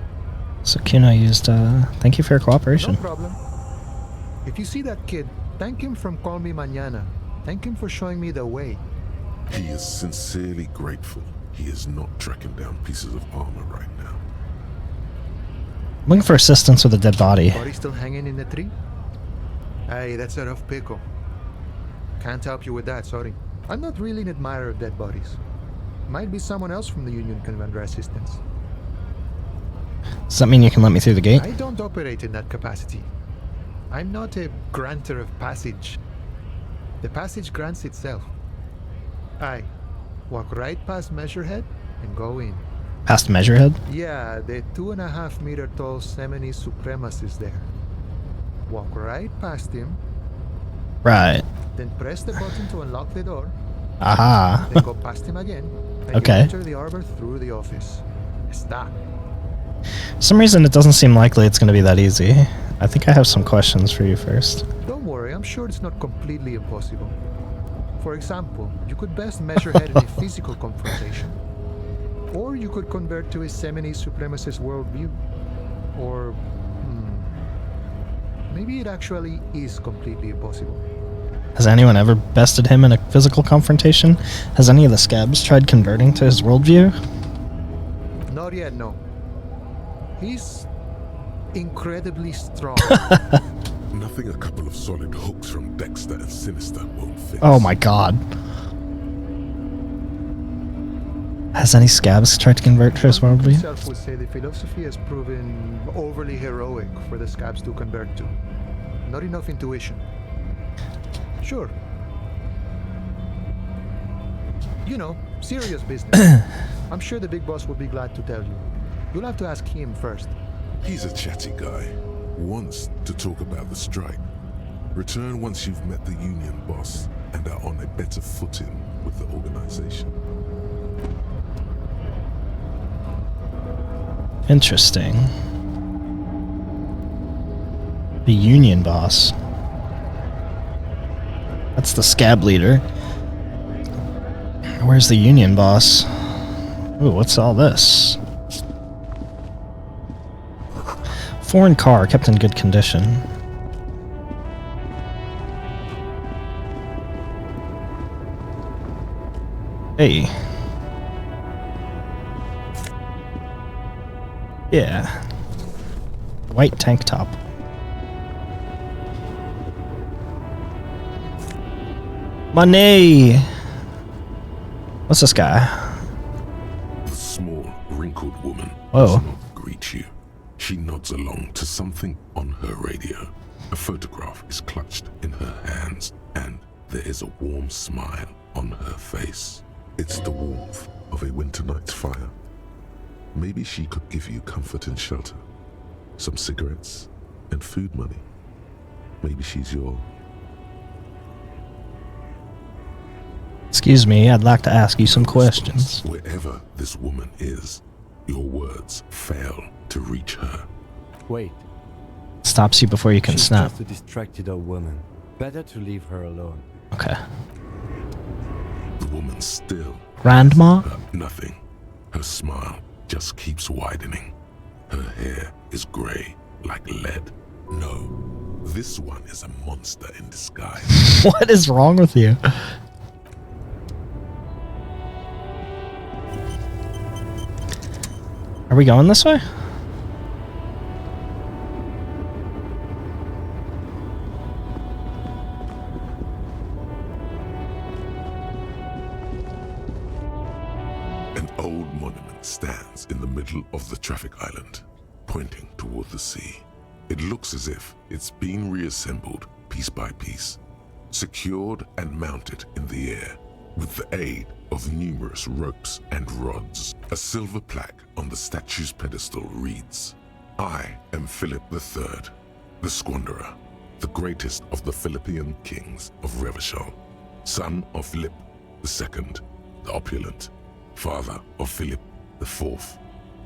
So Kuno used, thank you for your cooperation. No problem. If you see that kid, thank him from Call Me Mañana. Thank him for showing me the way. He is sincerely grateful he is not tracking down pieces of armor right now. I'm looking for assistance with a dead body. Body still hanging in the tree? Hey, that's a rough pickle. Can't help you with that, sorry. I'm not really an admirer of dead bodies. Might be someone else from the Union can render assistance. Does that mean you can let me through the gate? I don't operate in that capacity. I'm not a granter of passage. The passage grants itself. I walk right past Measurehead and go in. Past Measurehead? Yeah, the 2.5 meter tall Semini Supremus is there. Walk right past him. Right. Then press the button to unlock the door. Aha. Then go past him again. And Okay. you enter the arbor through the office. Stop. For some reason, it doesn't seem likely it's going to be that easy. I think I have some questions for you first. Don't worry, I'm sure it's not completely impossible. For example, you could best Measurehead in a physical confrontation. Or you could convert to a Semini Supremacist worldview. Or, maybe it actually is completely impossible. Has anyone ever bested him in a physical confrontation? Has any of the scabs tried converting to his worldview? Not yet, no. He's incredibly strong. Nothing a couple of solid hooks from Dexter and Sinister won't fix. Oh my god. Has any scabs tried to convert to his worldview? Himself would say the philosophy has proven overly heroic for the scabs to convert to. Not enough intuition. Sure. You know, serious business. I'm sure the big boss will be glad to tell you. You'll have to ask him first. He's a chatty guy. Wants to talk about the strike. Return once you've met the union boss and are on a better footing with the organization. Interesting. The union boss. That's the scab leader. Where's the union boss? Ooh, what's all this? Foreign car kept in good condition. Hey. Yeah. White tank top. Money! What's this guy? The small, wrinkled woman Whoa. does not greet you. She nods along to something on her radio. A photograph is clutched in her hands, and there is a warm smile on her face. It's the warmth of a winter night's fire. Maybe she could give you comfort and shelter, some cigarettes and food money. Maybe she's your... Excuse me, I'd like to ask you some questions. Wherever this woman is, your words fail to reach her. Wait. Stops you before you can She's snap. just a distracted old woman. Better to leave her alone. Okay. The woman still Grandma? nothing. Her smile just keeps widening. Her hair is grey like lead. No, this one is a monster in disguise. What is wrong with you? Are we going this way? An old monument stands in the middle of the traffic island, pointing toward the sea. It looks as if it's been reassembled piece by piece, secured and mounted in the air with the aid of numerous ropes and rods. A silver plaque on the statue's pedestal reads, "I am Philip III, the Squanderer, the greatest of the Philippian kings of Revachol, son of Philip II, the opulent, father of Philip IV,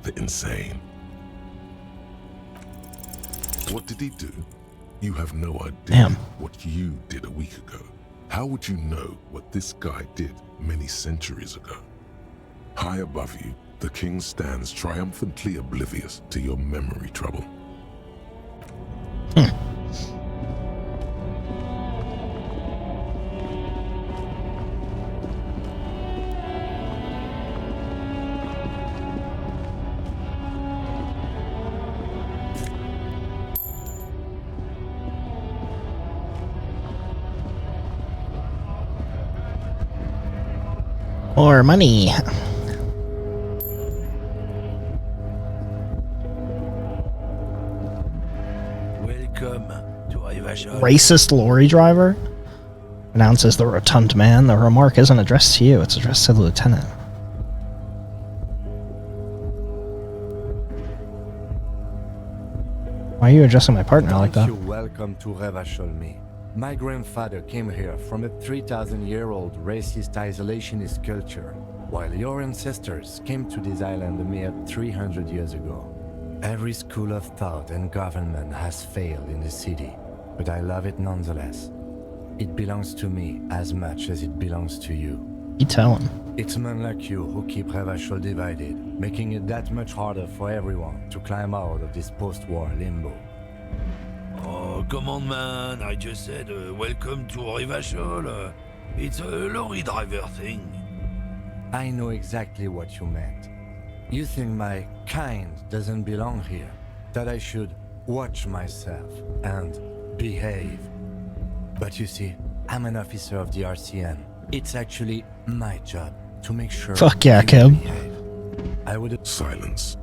the insane." What did he do? You have no idea Damn. what you did a week ago. How would you know what this guy did many centuries ago? High above you, the king stands triumphantly oblivious to your memory trouble. More money. Welcome to ībʟɪ. Racist lorry driver? Announces the rotund man. The remark isn't addressed to you, it's addressed to the lieutenant. Why are you addressing my partner like that? You're welcome to ībʟɪ. My grandfather came here from a 3,000-year-old racist isolationist culture, while your ancestors came to this island a mere 300 years ago. Every school of thought and government has failed in the city, but I love it nonetheless. It belongs to me as much as it belongs to you. You tell him. It's men like you who keep ībʟɪ divided, making it that much harder for everyone to climb out of this post-war limbo. Oh, come on, man. I just said welcome to ībʟɪ. It's a lorry driver thing. I know exactly what you meant. You think my kind doesn't belong here, that I should watch myself and behave. But you see, I'm an officer of the RCN. It's actually my job to make sure. Fuck yeah, Kim. Behave. I would. Silence.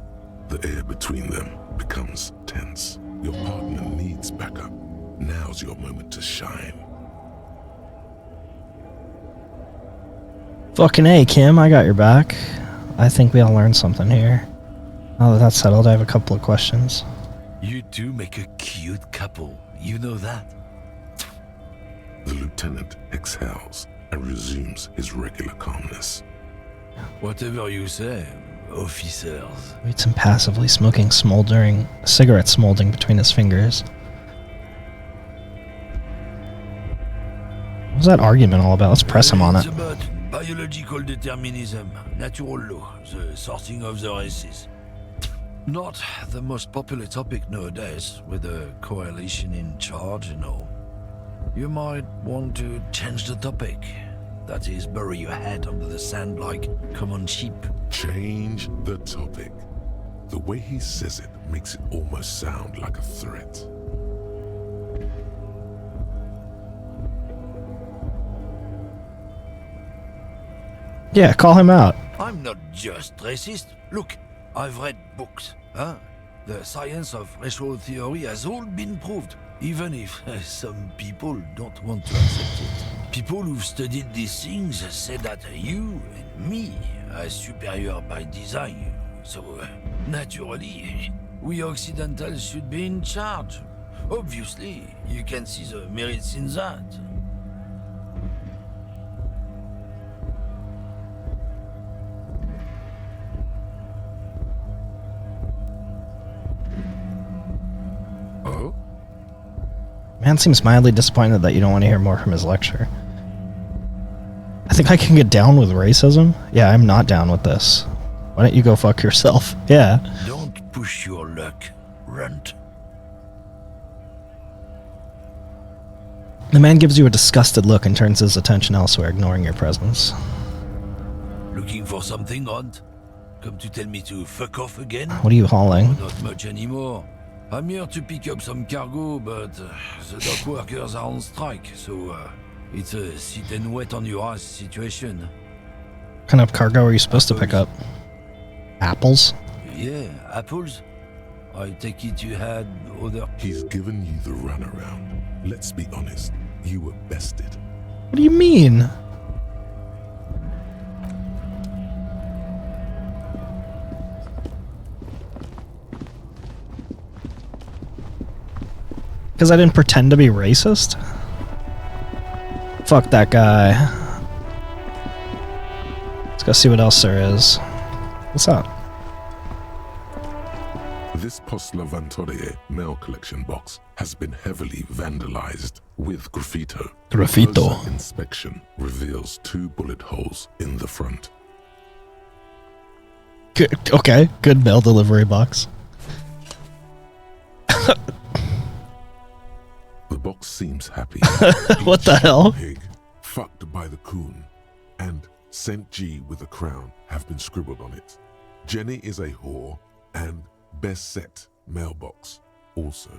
The air between them becomes tense. Your partner needs backup. Now's your moment to shine. Fucking A, Kim, I got your back. I think we all learned something here. Now that that's settled, I have a couple of questions. You two make a cute couple. You know that? The lieutenant exhales and resumes his regular calmness. Whatever you say, officers. Waits impassively, smoking cigarette smoldering between his fingers. What was that argument all about? Let's press him on it. It's about biological determinism, natural law, the sorting of the races. Not the most popular topic nowadays, with the coalition in charge and all. You might want to change the topic. That is, bury your head under the sand like common sheep. Change the topic. The way he says it makes it almost sound like a threat. Yeah, call him out. I'm not just racist. Look, I've read books. Huh? The science of racial theory has all been proved, even if some people don't want to accept it. People who've studied these things say that you and me are superior by design. So, naturally, we Occidentals should be in charge. Obviously, you can see the merits in that. Oh? Man seems mildly disappointed that you don't want to hear more from his lecture. I think I can get down with racism? Yeah, I'm not down with this. Why don't you go fuck yourself? Yeah. Don't push your luck, runt. The man gives you a disgusted look and turns his attention elsewhere, ignoring your presence. Looking for something, runt? Come to tell me to fuck off again? What are you hauling? Oh, not much anymore. I'm here to pick up some cargo, but the dock workers are on strike, so it's a sit and wait on your ass situation. What kind of cargo are you supposed to pick up? Apples? Yeah, apples? I take it you had other... He's given you the runaround. Let's be honest, you were bested. What do you mean? Because I didn't pretend to be racist? Fuck that guy. Let's go see what else there is. What's up? This Postlovantorie mail collection box has been heavily vandalized with graffito. Graffito. Closer inspection reveals 2 bullet holes in the front. Good, okay, good mail delivery box. The box seems happy. What the hell? Pig, fucked by the coon, and Saint G with a crown have been scribbled on it. Jenny is a whore, and best set mailbox also.